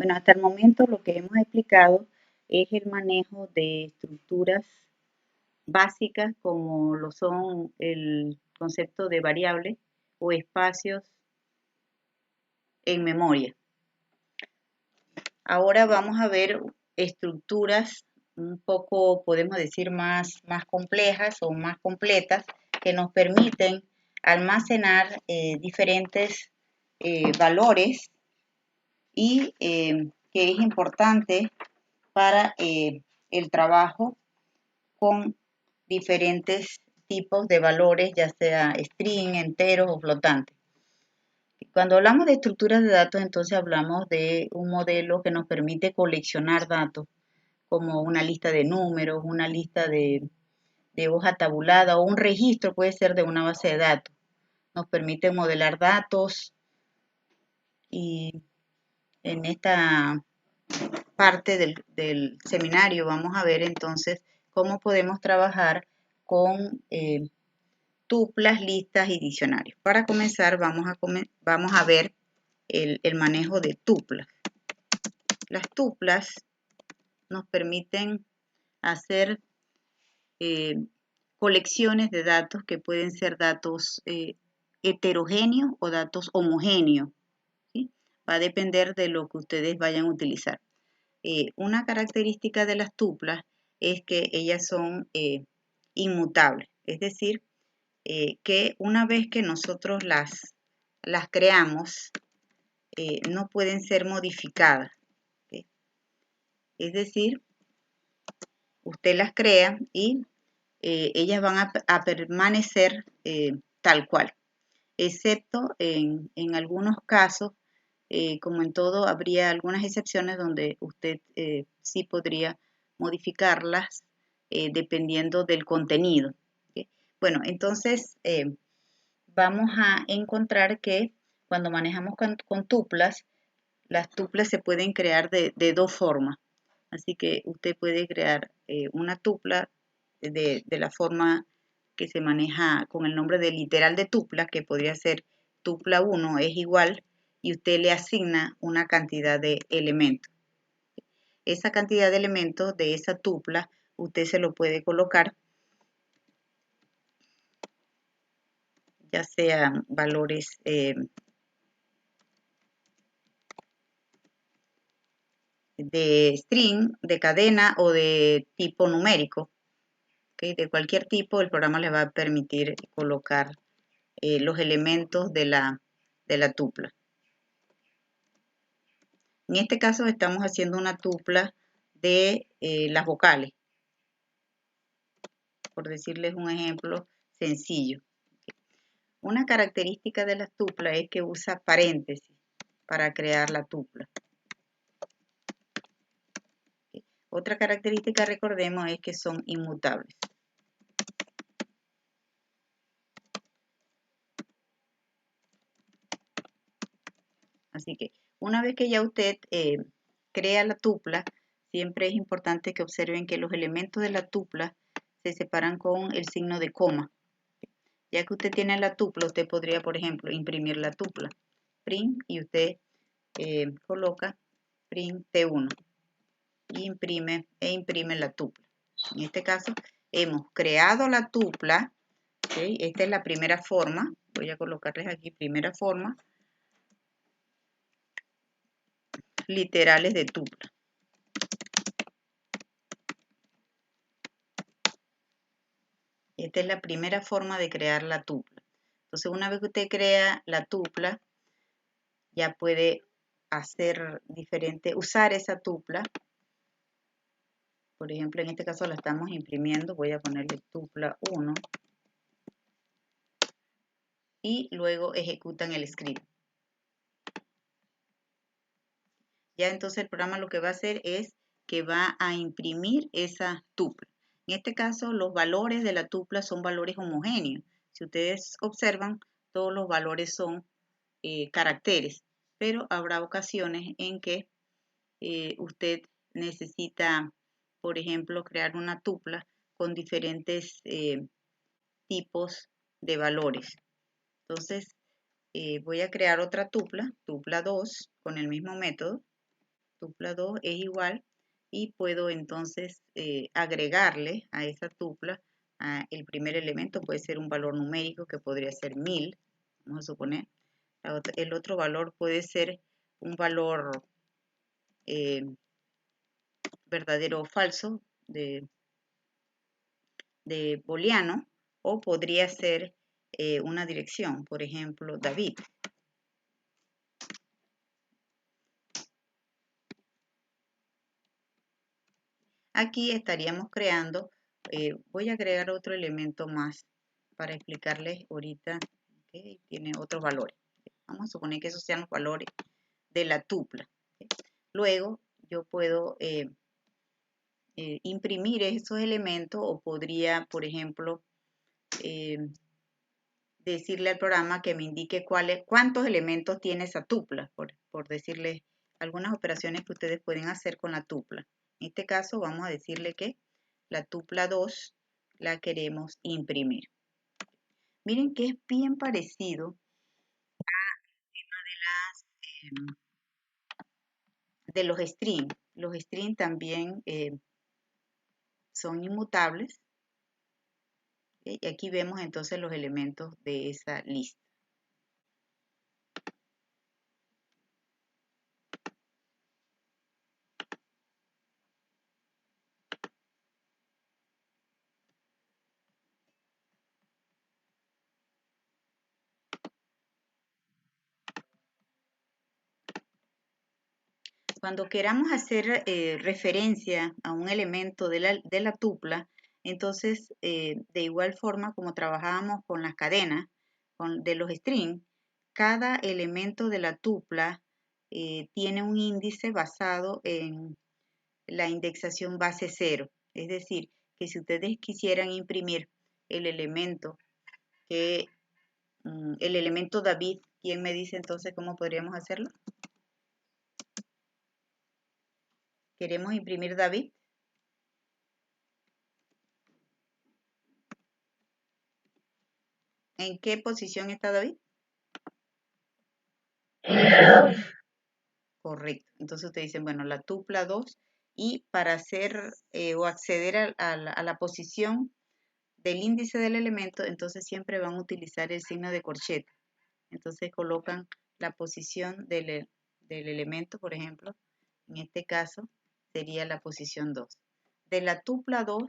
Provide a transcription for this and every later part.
Bueno, hasta el momento lo que hemos explicado es el manejo de estructuras básicas como lo son el concepto de variables o espacios en memoria. Ahora vamos a ver estructuras un poco, podemos decir, más complejas o más completas que nos permiten almacenar diferentes valores y que es importante para el trabajo con diferentes tipos de valores, ya sea string, enteros o flotantes. Cuando hablamos de estructuras de datos, entonces hablamos de un modelo que nos permite coleccionar datos, como una lista de números, una lista de hoja tabulada o un registro, puede ser de una base de datos. Nos permite modelar datos y en esta parte del seminario vamos a ver entonces cómo podemos trabajar con tuplas, listas y diccionarios. Para comenzar vamos a ver el manejo de tuplas. Las tuplas nos permiten hacer colecciones de datos que pueden ser datos heterogéneos o datos homogéneos, ¿sí? Va a depender de lo que ustedes vayan a utilizar. Una característica de las tuplas es que ellas son inmutables, es decir, que una vez que nosotros las creamos, no pueden ser modificadas, ¿okay? Es decir, usted las crea y ellas van a permanecer tal cual, excepto en algunos casos, como en todo, habría algunas excepciones donde usted sí podría modificarlas dependiendo del contenido, ¿okay? Bueno, entonces vamos a encontrar que cuando manejamos con tuplas, las tuplas se pueden crear de dos formas. Así que usted puede crear una tupla de la forma que se maneja con el nombre de literal de tupla, que podría ser tupla 1 es igual, y usted le asigna una cantidad de elementos. Esa cantidad de elementos de esa tupla, usted se lo puede colocar, ya sean valores de string, de cadena o de tipo numérico, ¿okay? De cualquier tipo, el programa le va a permitir colocar los elementos de la tupla. En este caso estamos haciendo una tupla de las vocales, por decirles un ejemplo sencillo. Una característica de las tuplas es que usa paréntesis para crear la tupla. Otra característica, recordemos, es que son inmutables. Así que una vez que ya usted crea la tupla, siempre es importante que observen que los elementos de la tupla se separan con el signo de coma. Ya que usted tiene la tupla, usted podría, por ejemplo, imprimir la tupla. Print y usted coloca print T1 y imprime la tupla. En este caso hemos creado la tupla, ¿okay? Esta es la primera forma, voy a colocarles aquí primera forma, literales de tupla. Esta es la primera forma de crear la tupla. Entonces una vez que usted crea la tupla, ya puede hacer diferente, usar esa tupla. Por ejemplo, en este caso la estamos imprimiendo, voy a ponerle tupla 1 y luego ejecutan el script. Ya entonces el programa lo que va a hacer es que va a imprimir esa tupla. En este caso los valores de la tupla son valores homogéneos. Si ustedes observan, todos los valores son caracteres, pero habrá ocasiones en que usted necesita, por ejemplo, crear una tupla con diferentes tipos de valores. Entonces, voy a crear otra tupla, tupla 2, con el mismo método. tupla 2 es igual y puedo entonces agregarle a esa tupla el primer elemento, puede ser un valor numérico que podría ser 1000, vamos a suponer. El otro valor puede ser un valor verdadero o falso de booleano, o podría ser una dirección, por ejemplo, David. Aquí estaríamos creando, voy a agregar otro elemento más para explicarles ahorita, ¿okay? Tiene otros valores. Vamos a suponer que esos sean los valores de la tupla. ¿Okay? Luego yo puedo imprimir esos elementos, o podría, por ejemplo, decirle al programa que me indique cuántos elementos tiene esa tupla, por decirles algunas operaciones que ustedes pueden hacer con la tupla. En este caso vamos a decirle que la tupla 2 la queremos imprimir. Miren que es bien parecido de los strings. Los strings también son inmutables. ¿Okay? Y aquí vemos entonces los elementos de esa lista. Cuando queramos hacer referencia a un elemento de la tupla, entonces de igual forma como trabajábamos con las cadenas de los strings, cada elemento de la tupla tiene un índice basado en la indexación base 0. Es decir, que si ustedes quisieran imprimir el elemento el elemento David, ¿quién me dice entonces cómo podríamos hacerlo? ¿Queremos imprimir David? ¿En qué posición está David? Correcto. Entonces ustedes dicen, bueno, la tupla 2, y para hacer o acceder a la posición del índice del elemento, entonces siempre van a utilizar el signo de corchete. Entonces colocan la posición del elemento, por ejemplo, en este caso sería la posición 2. De la tupla 2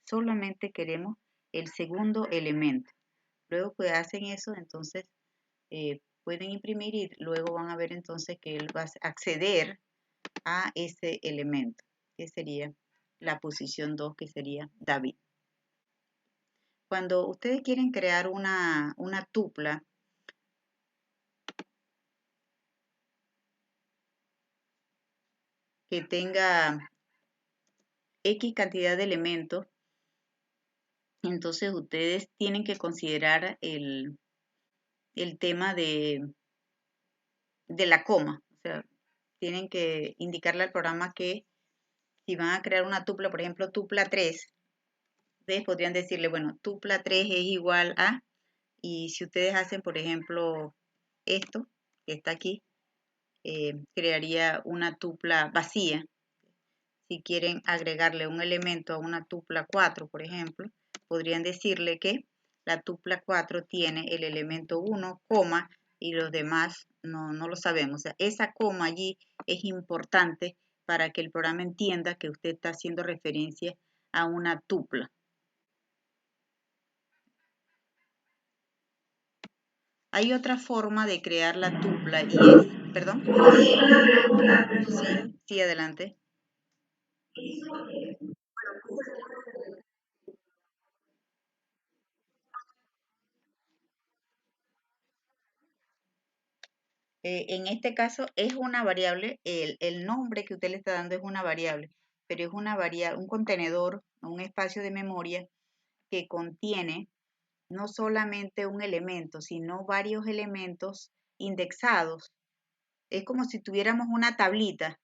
solamente queremos el segundo elemento. Luego que hacen eso, entonces pueden imprimir y luego van a ver entonces que él va a acceder a ese elemento, que sería la posición 2, que sería David. Cuando ustedes quieren crear una tupla, que tenga X cantidad de elementos, entonces ustedes tienen que considerar el tema de la coma. O sea, tienen que indicarle al programa que si van a crear una tupla, por ejemplo, tupla 3, ustedes podrían decirle, bueno, tupla 3 es igual a, y si ustedes hacen, por ejemplo, esto que está aquí, crearía una tupla vacía. Si quieren agregarle un elemento a una tupla 4, por ejemplo, podrían decirle que la tupla 4 tiene el elemento 1, coma, y los demás no lo sabemos. O sea, esa coma allí es importante para que el programa entienda que usted está haciendo referencia a una tupla. Hay otra forma de crear la tupla y es, perdón, sí, adelante. En este caso es una variable, el nombre que usted le está dando es una variable, pero es una variable, un contenedor, un espacio de memoria que contiene no solamente un elemento, sino varios elementos indexados. Es como si tuviéramos una tablita.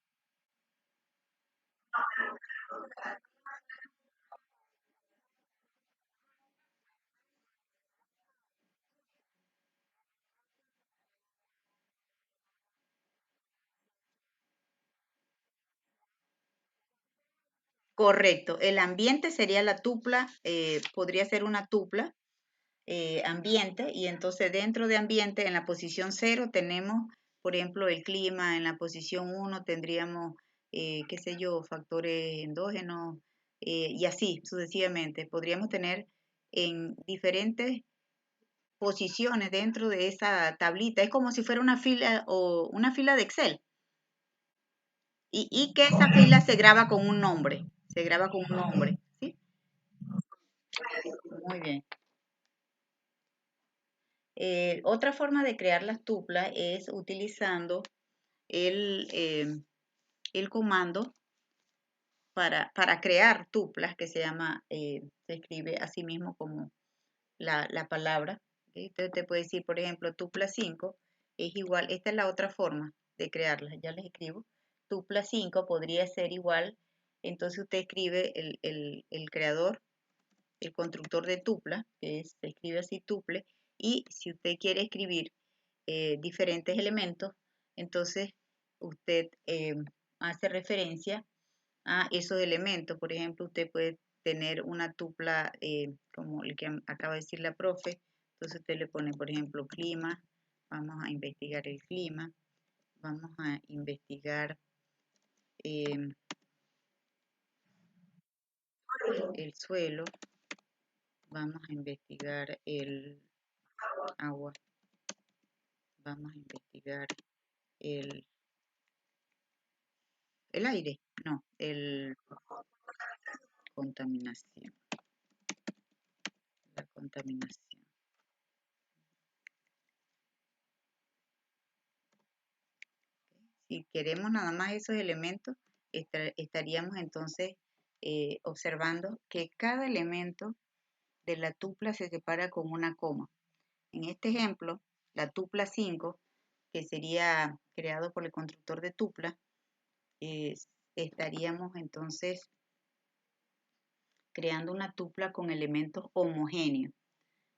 Correcto. El ambiente sería la tupla, podría ser una tupla ambiente, y entonces dentro de ambiente en la posición 0 tenemos, por ejemplo, el clima. En la posición 1 tendríamos, qué sé yo, factores endógenos, y así sucesivamente. Podríamos tener en diferentes posiciones dentro de esa tablita. Es como si fuera una fila o una fila de Excel. Y que esa fila se graba con un nombre. Se graba con un nombre. ¿Sí? Muy bien. Otra forma de crear las tuplas es utilizando el, el comando para crear tuplas, que se llama, se escribe así mismo como la palabra. ¿Ok? Entonces te puede decir, por ejemplo, tupla 5 es igual, esta es la otra forma de crearlas, ya les escribo. Tupla 5 podría ser igual, entonces usted escribe el creador, el constructor de tupla, se escribe así tuple, y si usted quiere escribir diferentes elementos, entonces usted hace referencia a esos elementos. Por ejemplo, usted puede tener una tupla como el que acaba de decir la profe, entonces usted le pone, por ejemplo, clima, vamos a investigar el clima, vamos a investigar eh, el suelo, vamos a investigar el agua, vamos a investigar el, el aire, no, el contaminación, la contaminación. Si queremos nada más esos elementos, estaríamos entonces observando que cada elemento de la tupla se separa con una coma. En este ejemplo, la tupla 5, que sería creado por el constructor de tupla, estaríamos entonces creando una tupla con elementos homogéneos.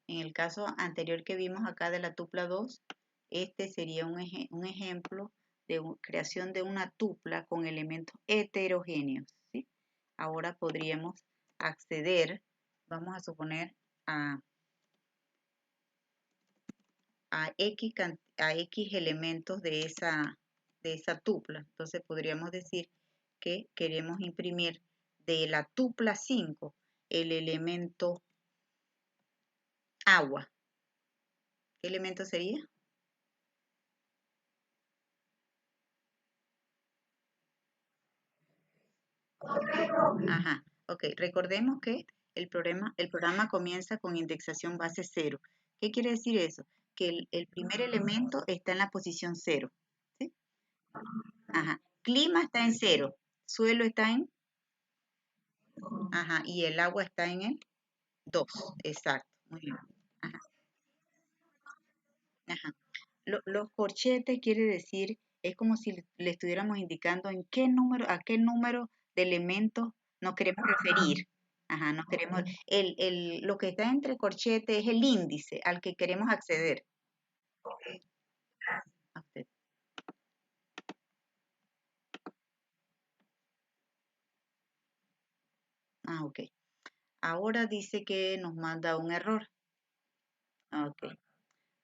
En el caso anterior que vimos acá de la tupla 2, este sería un ejemplo de creación de una tupla con elementos heterogéneos. ¿Sí? Ahora podríamos acceder, vamos a suponer, a X elementos de esa tupla. Entonces podríamos decir que queremos imprimir de la tupla 5 el elemento agua. ¿Qué elemento sería? Ajá, ok. Recordemos que el programa comienza con indexación base 0. ¿Qué quiere decir eso? Que el primer elemento está en la posición 0. ¿Sí? Ajá. Clima está en 0. Suelo está en... Ajá. Y el agua está en el 2. Exacto. Muy bien. Ajá. Ajá. Los corchetes quiere decir, es como si le estuviéramos indicando en qué número, a qué número de elementos nos queremos referir. Ajá, nos queremos, lo que está entre corchetes es el índice al que queremos acceder. A usted. Ah, ok. Ahora dice que nos manda un error. Ah, ok.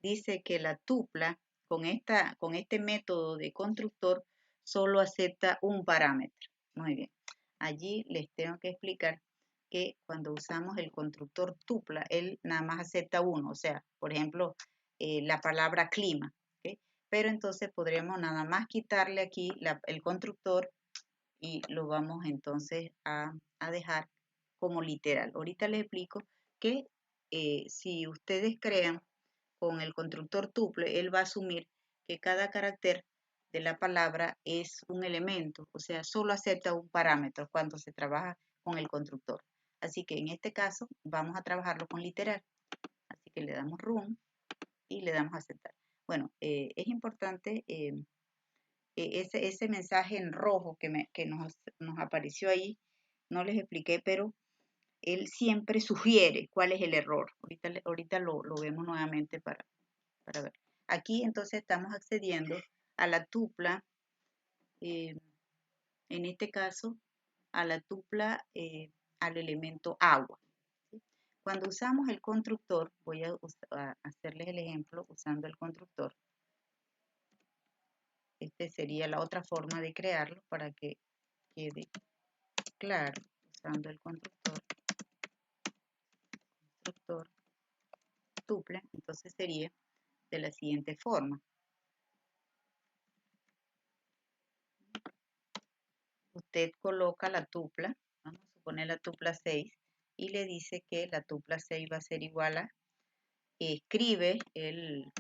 Dice que la tupla con este método de constructor solo acepta un parámetro. Muy bien. Allí les tengo que explicar que cuando usamos el constructor tupla, él nada más acepta uno, o sea, por ejemplo, la palabra clima, ¿ok? Pero entonces podremos nada más quitarle aquí el constructor y lo vamos entonces a dejar como literal. Ahorita les explico que si ustedes crean con el constructor tuple, él va a asumir que cada carácter de la palabra es un elemento, o sea, solo acepta un parámetro cuando se trabaja con el constructor. Así que en este caso vamos a trabajarlo con literal. Así que le damos run y le damos a aceptar. Bueno, es importante ese mensaje en rojo que nos apareció ahí, no les expliqué, pero él siempre sugiere cuál es el error. Ahorita lo vemos nuevamente para ver. Aquí entonces estamos accediendo a la tupla, en este caso a la tupla, al elemento agua. ¿Sí? Cuando usamos el constructor, voy a hacerles el ejemplo usando el constructor. Este sería la otra forma de crearlo para que quede claro, usando el constructor tuple. Entonces sería de la siguiente forma. Usted coloca la tupla, vamos a suponer la tupla 6, y le dice que la tupla 6 va a ser igual a, escribe el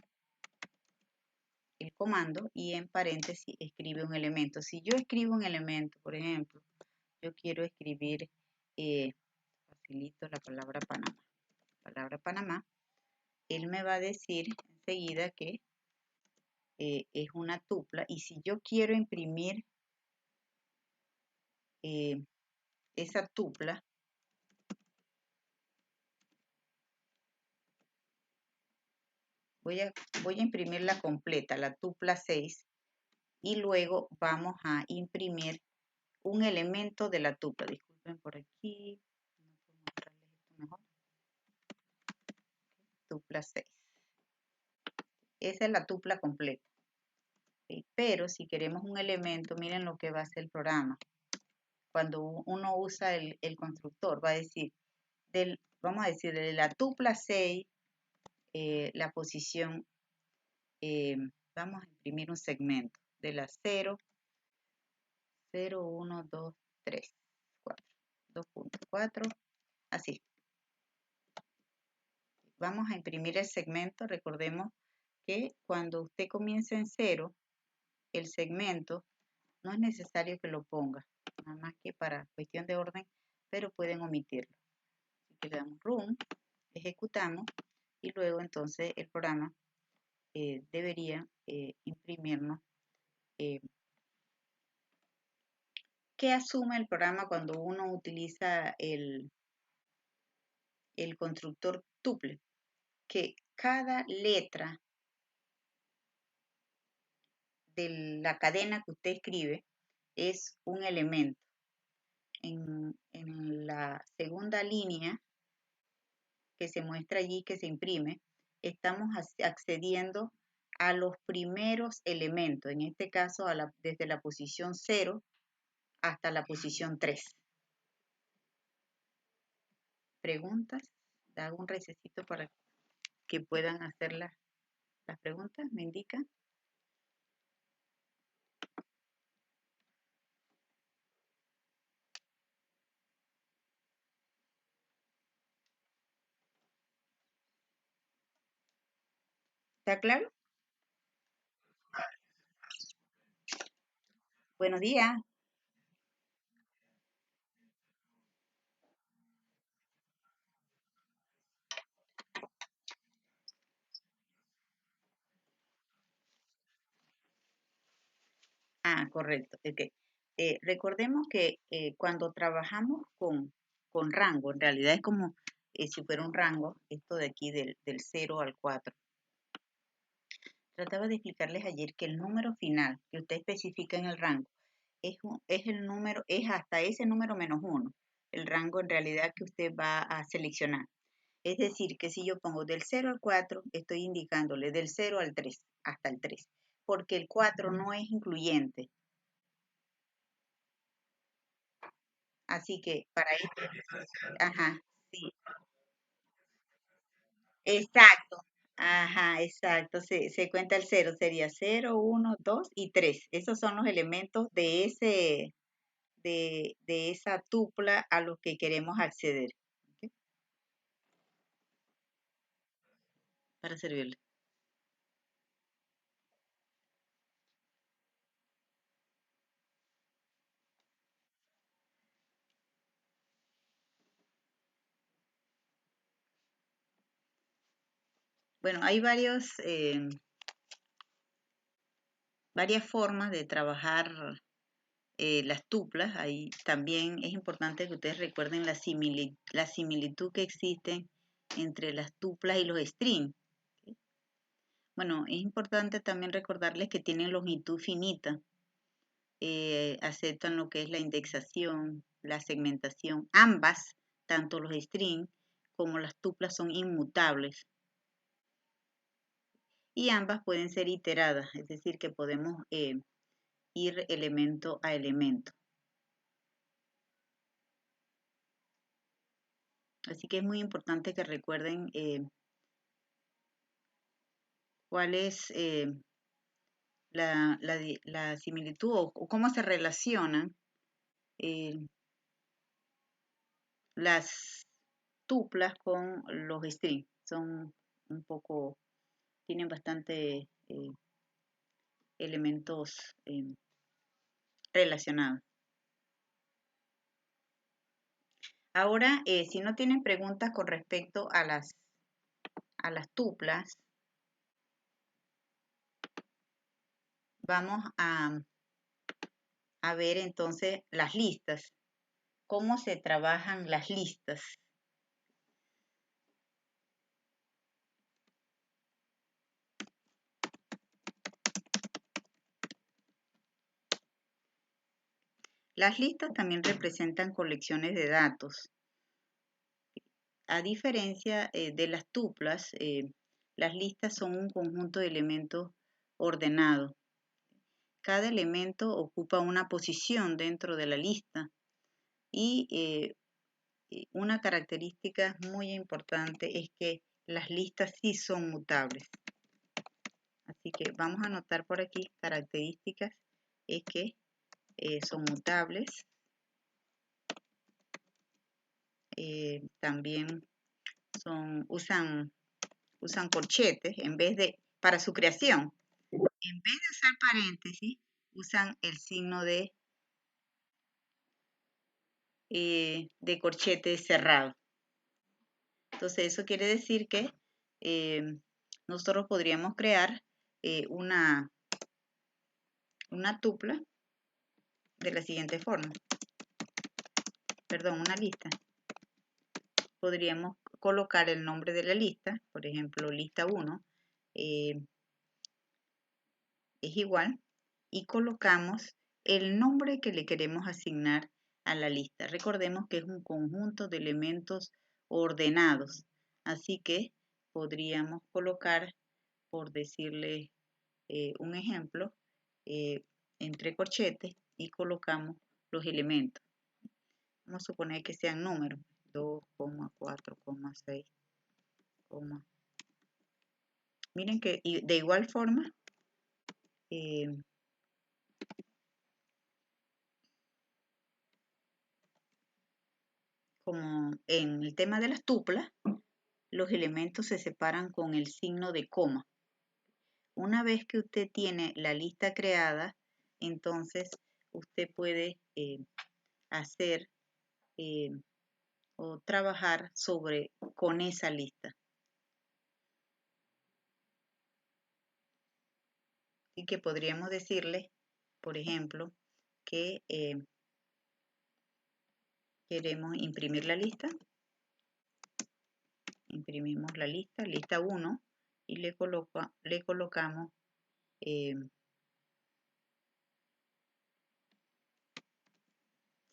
comando y en paréntesis escribe un elemento. Si yo escribo un elemento, por ejemplo, yo quiero escribir, facilito la palabra Panamá, él me va a decir enseguida que es una tupla, y si yo quiero imprimir esa tupla, voy a imprimirla completa, la tupla 6, y luego vamos a imprimir un elemento de la tupla. Disculpen por aquí, no puedo mostrarles esto mejor. Tupla 6. Esa es la tupla completa. ¿Sí? Pero si queremos un elemento, miren lo que va a hacer el programa. Cuando uno usa el constructor, va a decir, vamos a decir, de la tupla 6, la posición, vamos a imprimir un segmento de la 0, 0, 1, 2, 3, 4, 2.4, así. Vamos a imprimir el segmento. Recordemos que cuando usted comienza en 0, el segmento no es necesario que lo ponga, nada más que para cuestión de orden, pero pueden omitirlo. Así que le damos Run, ejecutamos, y luego entonces el programa debería imprimirnos. ¿Qué asume el programa cuando uno utiliza el constructor tuple? Que cada letra de la cadena que usted escribe es un elemento. En la segunda línea que se muestra allí, que se imprime, estamos accediendo a los primeros elementos, en este caso desde la posición 0 hasta la posición 3. ¿Preguntas? ¿Da un recesito para que puedan hacer las preguntas? ¿Me indican? ¿Está claro? Buenos días. Ah, correcto. Okay. Recordemos que cuando trabajamos con rango, en realidad es como si fuera un rango, esto de aquí del 0 al 4. Trataba de explicarles ayer que el número final que usted especifica en el rango es el número, es hasta ese número menos 1, el rango en realidad que usted va a seleccionar. Es decir, que si yo pongo del 0 al 4, estoy indicándole del 0 al 3, hasta el 3, porque el 4 no es incluyente. Así que para esto, ajá, sí, exacto, ajá, exacto, se cuenta el 0, sería 0, 1, 2 y 3. Esos son los elementos de esa tupla a los que queremos acceder. ¿Okay? Para servirle. Bueno, hay varias formas de trabajar las tuplas. Ahí también es importante que ustedes recuerden la similitud que existe entre las tuplas y los strings. ¿Okay? Bueno, es importante también recordarles que tienen longitud finita. aceptan lo que es la indexación, la segmentación. Ambas, tanto los strings como las tuplas, son inmutables. Y ambas pueden ser iteradas, es decir, que podemos ir elemento a elemento. Así que es muy importante que recuerden cuál es la similitud o cómo se relacionan las tuplas con los strings. Son un poco, tienen bastante elementos relacionados. Ahora, si no tienen preguntas con respecto a las tuplas, vamos a ver entonces las listas. ¿Cómo se trabajan las listas? Las listas también representan colecciones de datos. A diferencia de las tuplas, las listas son un conjunto de elementos ordenados. Cada elemento ocupa una posición dentro de la lista y una característica muy importante es que las listas sí son mutables. Así que vamos a anotar por aquí características, es que son mutables. También usan corchetes en vez de, para su creación, en vez de usar paréntesis, usan el signo de corchete cerrado. Entonces eso quiere decir que nosotros podríamos crear una tupla de la siguiente forma. Perdón, una lista. Podríamos colocar el nombre de la lista, por ejemplo, lista 1 es igual, y colocamos el nombre que le queremos asignar a la lista. Recordemos que es un conjunto de elementos ordenados, así que podríamos colocar, por decirle un ejemplo, entre corchetes y colocamos los elementos. Vamos a suponer que sean números, 2, 4, 6, miren que de igual forma como en el tema de las tuplas, los elementos se separan con el signo de coma. Una vez que usted tiene la lista creada, entonces usted puede hacer o trabajar con esa lista. Y que podríamos decirle, por ejemplo, que queremos imprimir la lista. Imprimimos la lista, lista 1, y le colocamos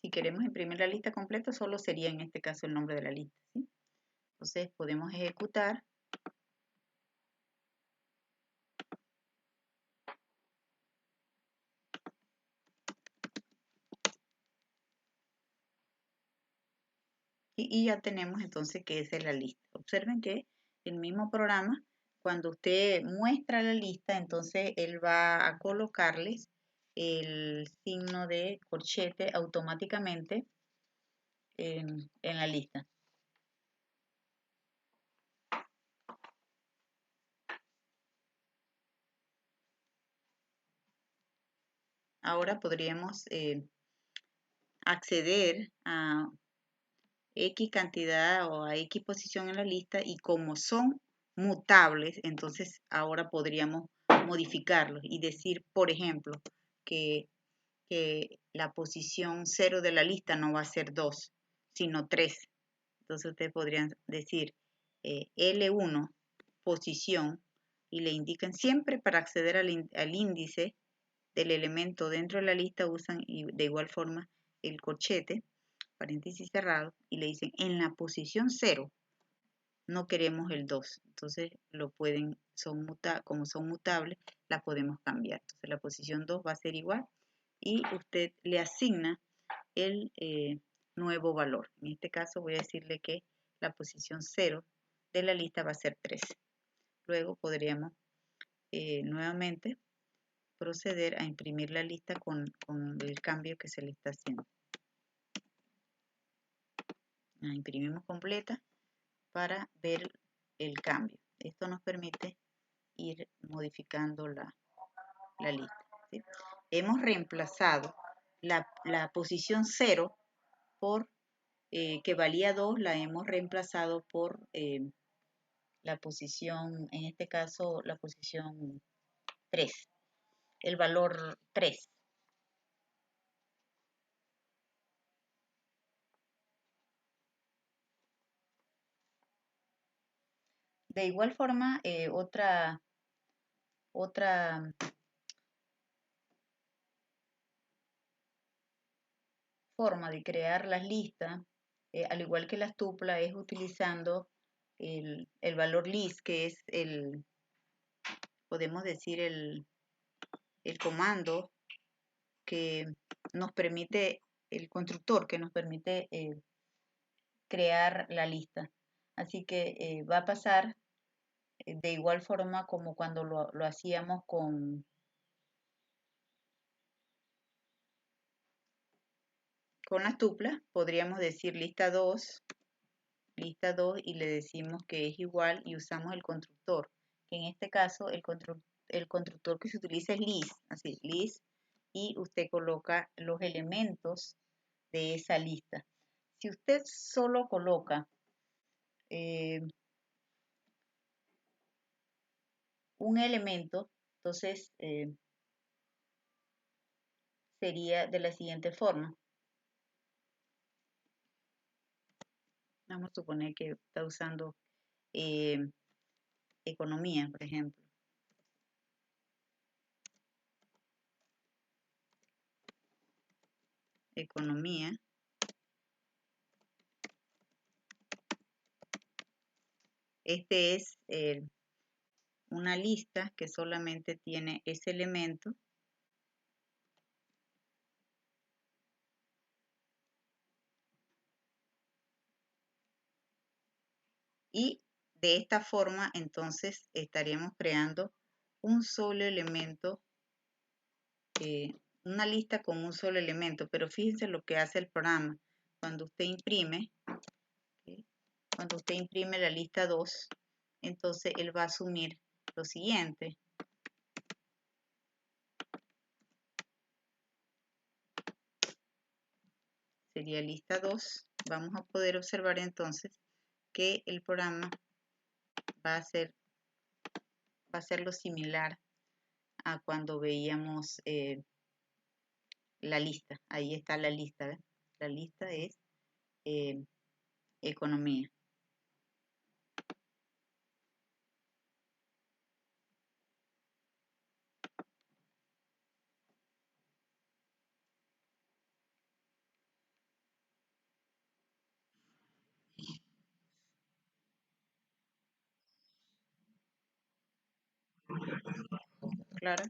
si queremos imprimir la lista completa, solo sería en este caso el nombre de la lista, ¿sí? Entonces podemos ejecutar. Y ya tenemos entonces que esa es la lista. Observen que el mismo programa, cuando usted muestra la lista, entonces él va a colocarles el signo de corchete automáticamente en la lista. Ahora podríamos acceder a X cantidad o a X posición en la lista, y como son mutables, entonces ahora podríamos modificarlos y decir, por ejemplo, que la posición 0 de la lista no va a ser 2, sino 3. Entonces ustedes podrían decir L1 posición y le indican siempre para acceder al índice del elemento dentro de la lista usan y de igual forma el corchete, paréntesis cerrado, y le dicen en la posición 0 no queremos el 2. Entonces lo pueden, como son mutables, la podemos cambiar. Entonces la posición 2 va a ser igual y usted le asigna el nuevo valor. En este caso voy a decirle que la posición 0 de la lista va a ser 3. Luego podríamos nuevamente proceder a imprimir la lista con el cambio que se le está haciendo. La imprimimos completa para ver el cambio. Esto nos permite ir modificando la lista. ¿Sí? Hemos reemplazado la posición 0 por, que valía 2, la hemos reemplazado por la posición, en este caso la posición 3, el valor 3. De igual forma, otra forma de crear las listas, al igual que las tuplas, es utilizando el valor list, que es podemos decir, el comando que nos permite, el constructor que nos permite crear la lista. Así que va a pasar de igual forma como cuando lo hacíamos con las tuplas. Podríamos decir lista 2 y le decimos que es igual y usamos el constructor, que en este caso el constructor que se utiliza es list, así, list, y usted coloca los elementos de esa lista. Si usted solo coloca un elemento, entonces sería de la siguiente forma. Vamos a suponer que está usando economía, por ejemplo. Economía. Este es una lista que solamente tiene ese elemento. Y de esta forma, entonces, estaríamos creando un solo elemento, una lista con un solo elemento. Pero fíjense lo que hace el programa. Cuando usted imprime, cuando usted imprime la lista 2, entonces él va a asumir lo siguiente. Sería lista 2. Vamos a poder observar entonces que el programa va a hacerlo similar a cuando veíamos la lista. Ahí está la lista, ¿ves? La lista es economía. Claro.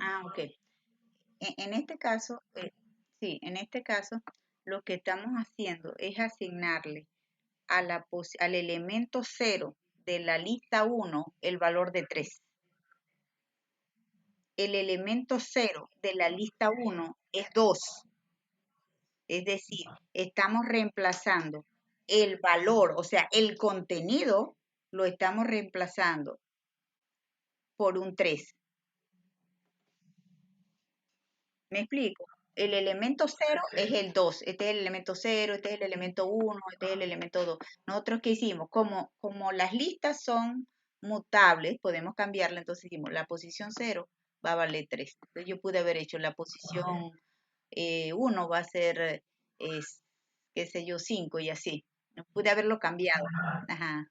Ah, ok. En este caso, sí, en este caso, lo que estamos haciendo es asignarle al elemento 0 de la lista 1 el valor de 3. El elemento 0 de la lista 1 es 2. Es decir, estamos reemplazando el valor, o sea, el contenido, lo estamos reemplazando por un 3. ¿Me explico? El elemento 0 es el 2, este es el elemento 0, este es el elemento 1, este es el elemento 2. Nosotros, ¿qué hicimos? Como las listas son mutables, podemos cambiarla, entonces hicimos la posición 0 va a valer 3. Entonces yo pude haber hecho la posición 1 va a ser, qué sé yo, 5 y así. Pude haberlo cambiado. Ajá,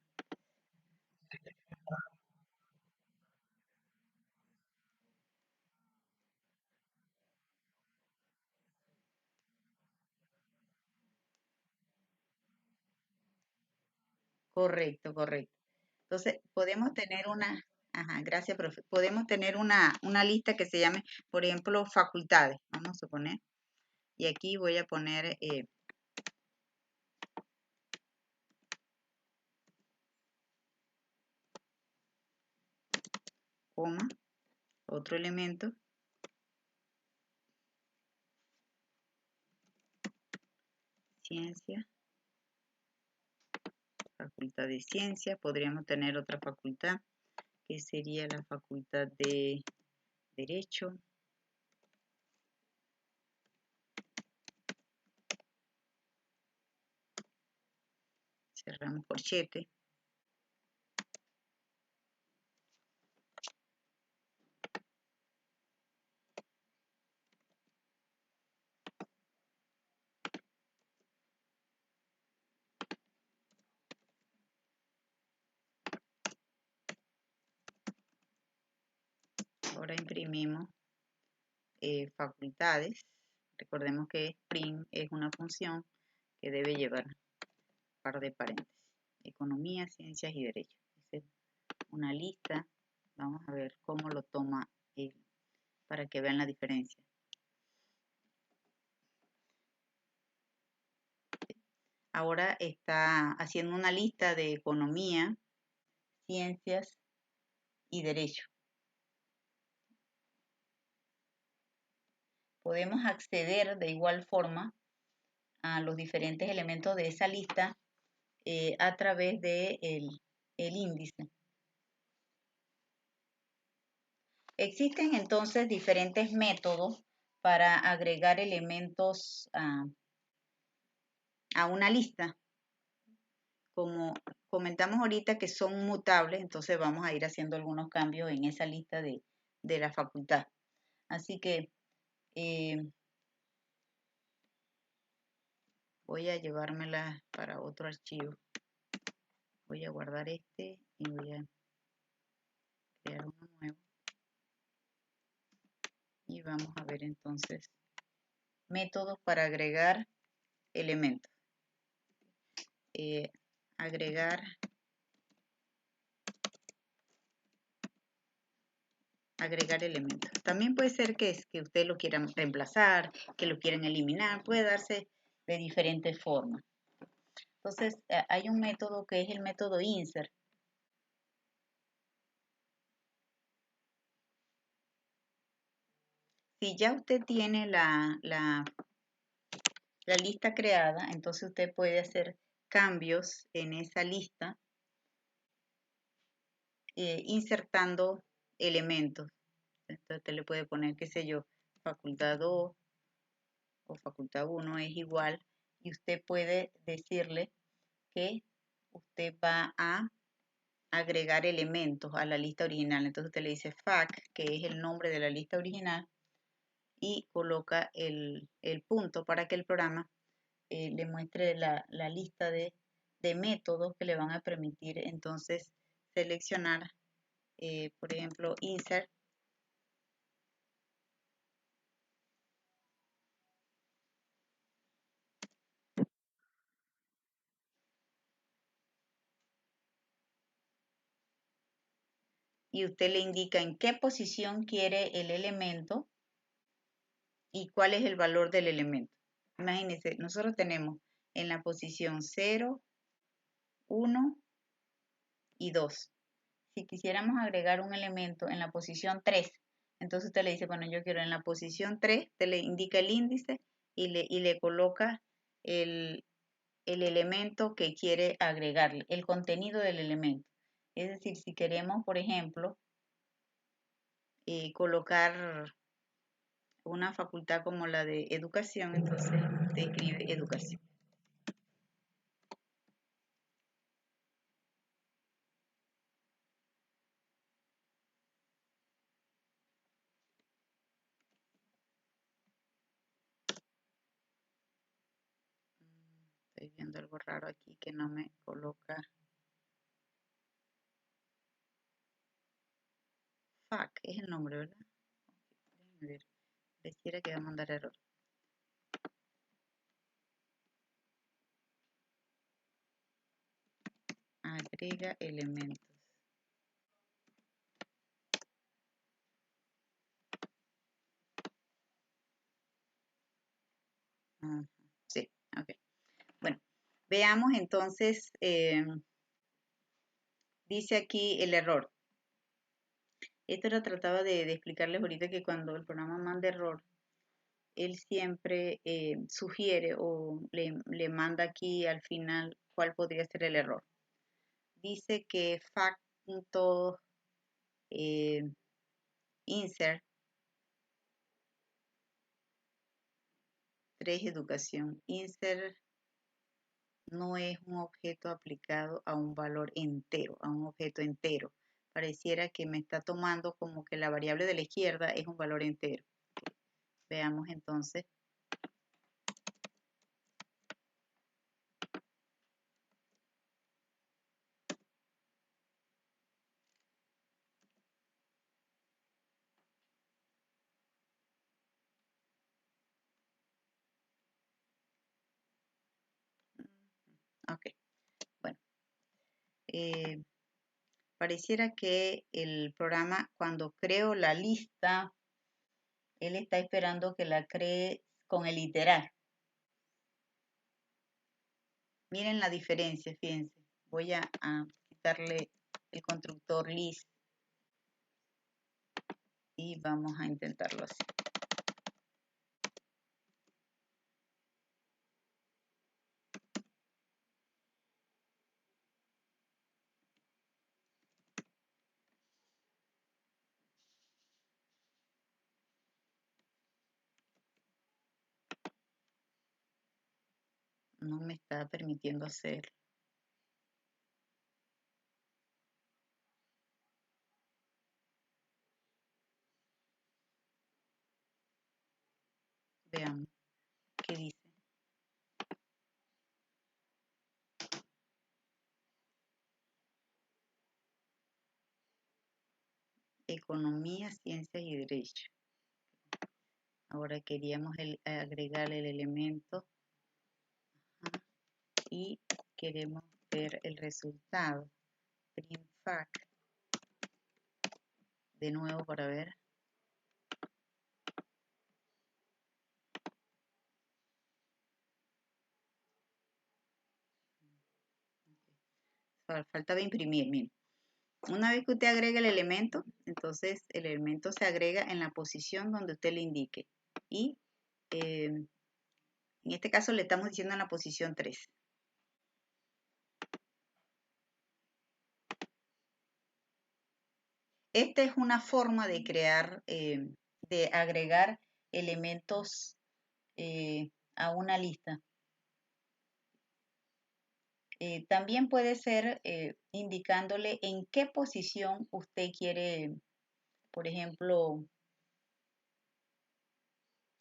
correcto, correcto. Entonces, podemos tener una, ajá, gracias, profe. Podemos tener una lista que se llame, por ejemplo, facultades, vamos a suponer. Y aquí voy a poner coma, otro elemento, ciencia, facultad de ciencia. Podríamos tener otra facultad, que sería la facultad de derecho. Cerramos corchete. Ahora imprimimos facultades. Recordemos que prim es una función que debe llevar un par de paréntesis. Economía, ciencias y derecho. Esta es una lista. Vamos a ver cómo lo toma él para que vean la diferencia. Ahora está haciendo una lista de economía, ciencias y derecho. Podemos acceder de igual forma a los diferentes elementos de esa lista a través de el índice. Existen entonces diferentes métodos para agregar elementos a una lista. Como comentamos ahorita que son mutables, entonces vamos a ir haciendo algunos cambios en esa lista de la facultad. Así que voy a llevármela para otro archivo. Voy a guardar este y voy a crear uno nuevo. Y vamos a ver entonces métodos para agregar elementos. Agregar elementos. También puede ser que usted lo quieran reemplazar, que lo quieran eliminar, puede darse de diferentes formas. Entonces, hay un método que es el método insert. Si ya usted tiene la lista creada, entonces usted puede hacer cambios en esa lista insertando elementos. Entonces usted le puede poner, qué sé yo, facultad 2 o facultad 1 es igual y usted puede decirle que usted va a agregar elementos a la lista original. Entonces usted le dice fac, que es el nombre de la lista original, y coloca el punto para que el programa le muestre la lista de métodos que le van a permitir entonces seleccionar, por ejemplo, insert. Y usted le indica en qué posición quiere el elemento y cuál es el valor del elemento. Imagínense, nosotros tenemos en la posición 0, 1 y 2. Si quisiéramos agregar un elemento en la posición 3, entonces usted le dice, bueno, yo quiero en la posición 3, usted le indica el índice y le coloca el el elemento que quiere agregarle, el contenido del elemento. Es decir, si queremos, por ejemplo, colocar una facultad como la de educación, entonces usted escribe educación. Estoy viendo algo raro aquí que no me coloca. FAC es el nombre, ¿verdad? Déjenme ver. Pareciera que va a mandar error. Agrega elementos. Sí, ok. Bueno, veamos entonces, dice aquí el error. Esto lo trataba de explicarles ahorita, que cuando el programa manda error, él siempre sugiere o le manda aquí al final cuál podría ser el error. Dice que fact.insert insert 3 educación. Insert no es un objeto aplicado a un valor entero, a un objeto entero. Pareciera que me está tomando como que la variable de la izquierda es un valor entero. Veamos entonces. Ok, bueno. Pareciera que el programa, cuando creo la lista, él está esperando que la cree con el literal. Miren la diferencia, fíjense. Voy a quitarle el constructor list y vamos a intentarlo así. No me está permitiendo hacer. Veamos qué dice. Economía, ciencias y derecho. Ahora queríamos agregar el elemento y queremos ver el resultado. Print fact. De nuevo para ver. Faltaba imprimir, miren. Una vez que usted agrega el elemento, entonces el elemento se agrega en la posición donde usted le indique. Y en este caso le estamos diciendo en la posición 3. Esta es una forma de crear, de agregar elementos a una lista. También puede ser indicándole en qué posición usted quiere, por ejemplo,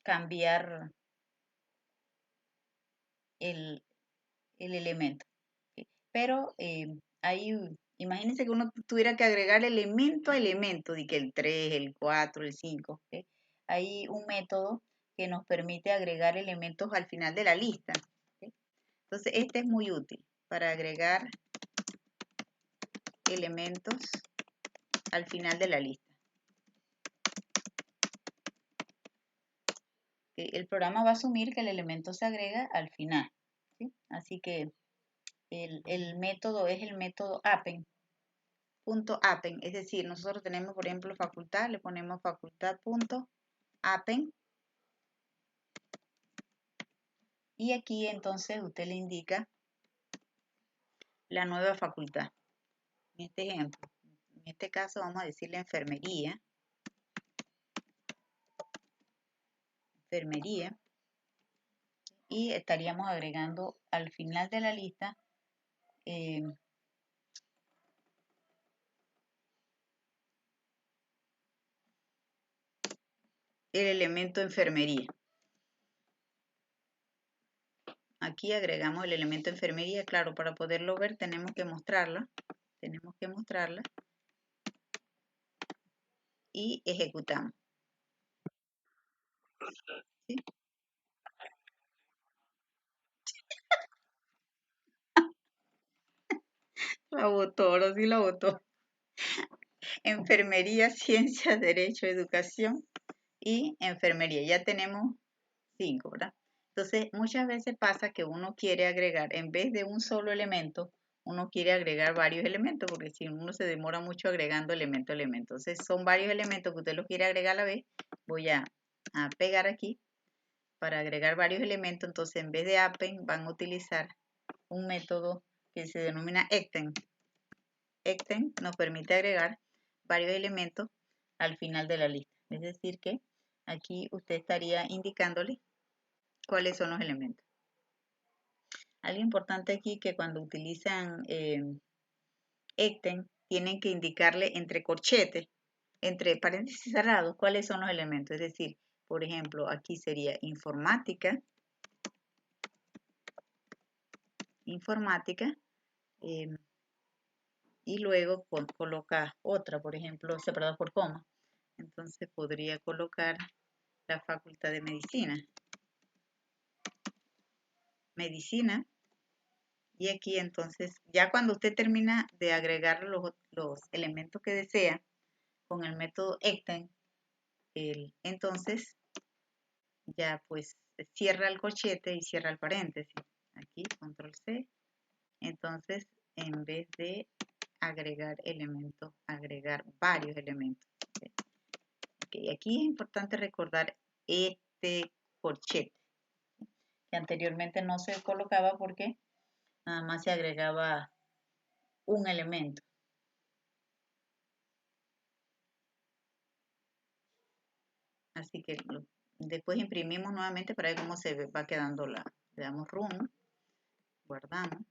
cambiar el elemento. Pero ahí, imagínense que uno tuviera que agregar elemento a elemento, de que el 3, el 4, el 5. ¿Okay? Hay un método que nos permite agregar elementos al final de la lista. ¿Okay? Entonces, este es muy útil para agregar elementos al final de la lista. ¿Okay? El programa va a asumir que el elemento se agrega al final. ¿Sí? Así que el método es el método append. .append, es decir, nosotros tenemos, por ejemplo, facultad, le ponemos facultad.append Y aquí entonces usted le indica la nueva facultad. En este ejemplo, en este caso vamos a decirle enfermería. Y estaríamos agregando al final de la lista el elemento enfermería. Aquí agregamos el elemento enfermería. Claro, para poderlo ver tenemos que mostrarla. Y ejecutamos. ¿Sí? La votó, ahora sí la votó. Enfermería, ciencias, derecho, educación y enfermería. Ya tenemos 5, ¿verdad? Entonces, muchas veces pasa que uno quiere agregar, en vez de un solo elemento, uno quiere agregar varios elementos, porque si uno se demora mucho agregando elemento a elemento. Entonces, son varios elementos que usted los quiere agregar a la vez. Voy a pegar aquí para agregar varios elementos. Entonces, en vez de append, van a utilizar un método que se denomina extend. Extend nos permite agregar varios elementos al final de la lista. Es decir que aquí usted estaría indicándole cuáles son los elementos. Algo importante aquí que cuando utilizan extend tienen que indicarle entre corchetes, entre paréntesis cerrados, cuáles son los elementos. Es decir, por ejemplo, aquí sería informática, y luego coloca otra, por ejemplo, separado por coma. Entonces podría colocar la facultad de medicina, y aquí entonces, ya cuando usted termina de agregar los elementos que desea con el método extend, entonces ya pues cierra el corchete y cierra el paréntesis. Aquí, control C. Entonces, en vez de agregar elementos, agregar varios elementos. Okay, aquí es importante recordar este corchete, que anteriormente no se colocaba porque nada más se agregaba un elemento. Así que después imprimimos nuevamente para ver cómo se va quedando le damos run, guardamos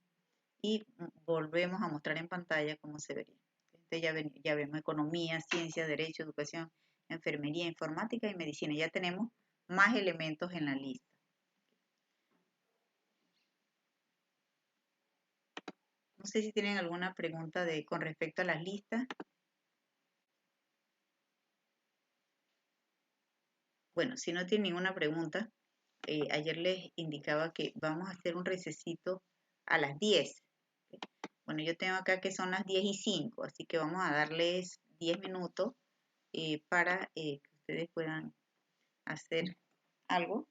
y volvemos a mostrar en pantalla cómo se vería. Entonces ya vemos economía, ciencia, derecho, educación, enfermería, informática y medicina. Ya tenemos más elementos en la lista. No sé si tienen alguna pregunta con respecto a las listas. Bueno, si no tienen ninguna pregunta, ayer les indicaba que vamos a hacer un recesito a las 10. Bueno, yo tengo acá que son las 10:05, así que vamos a darles 10 minutos para que ustedes puedan hacer algo.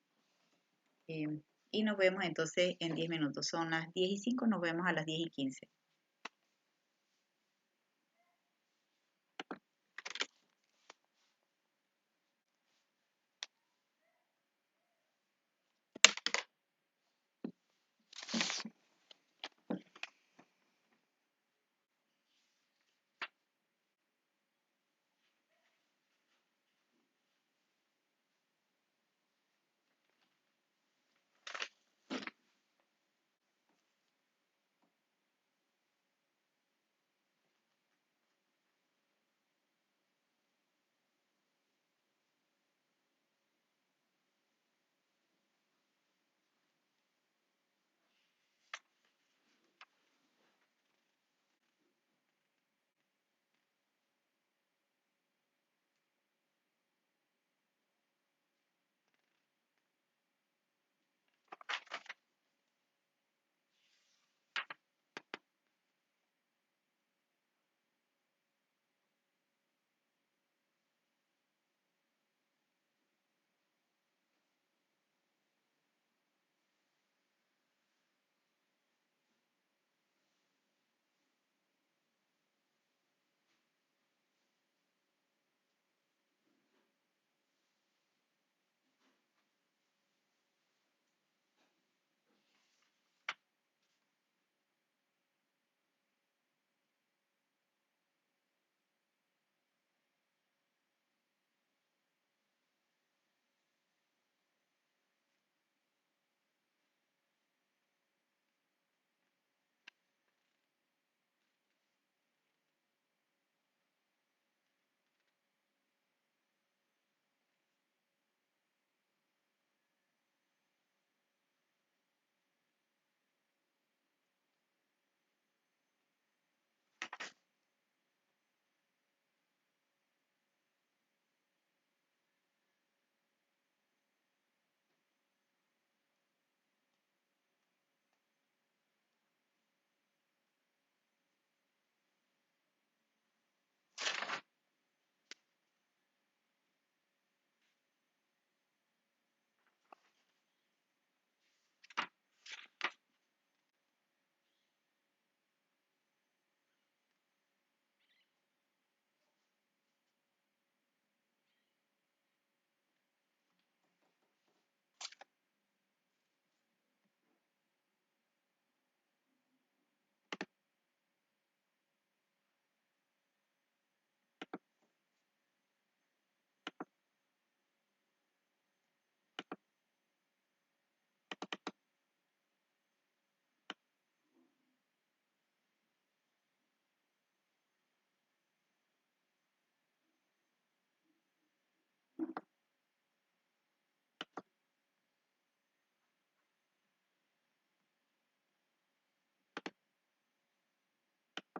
Y nos vemos entonces en 10 minutos. Son las 10:05, nos vemos a las 10:15.